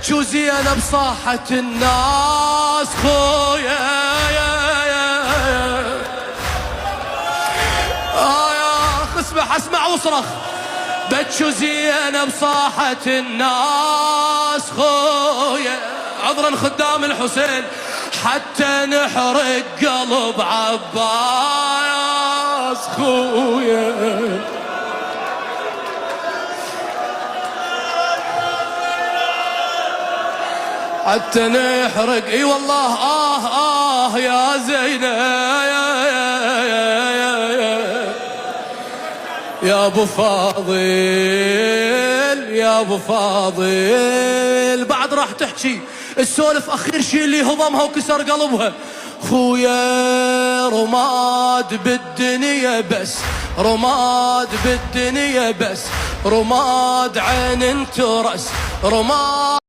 بتشو زينب صاحة الناس خويا اسمع واصرخ. بتشو زينب صاحة الناس خويا عذرا خدام الحسين حتى نحرق قلب عباس خويا. حتى نحرق اي والله يا زينب يا ابو فاضل يا ابو فاضل. بعد راح تحكي السولف اخير شي اللي هضمها وكسر قلبها خويا. رماد بالدنيا بس رماد بالدنيا بس رماد عين ترس رماد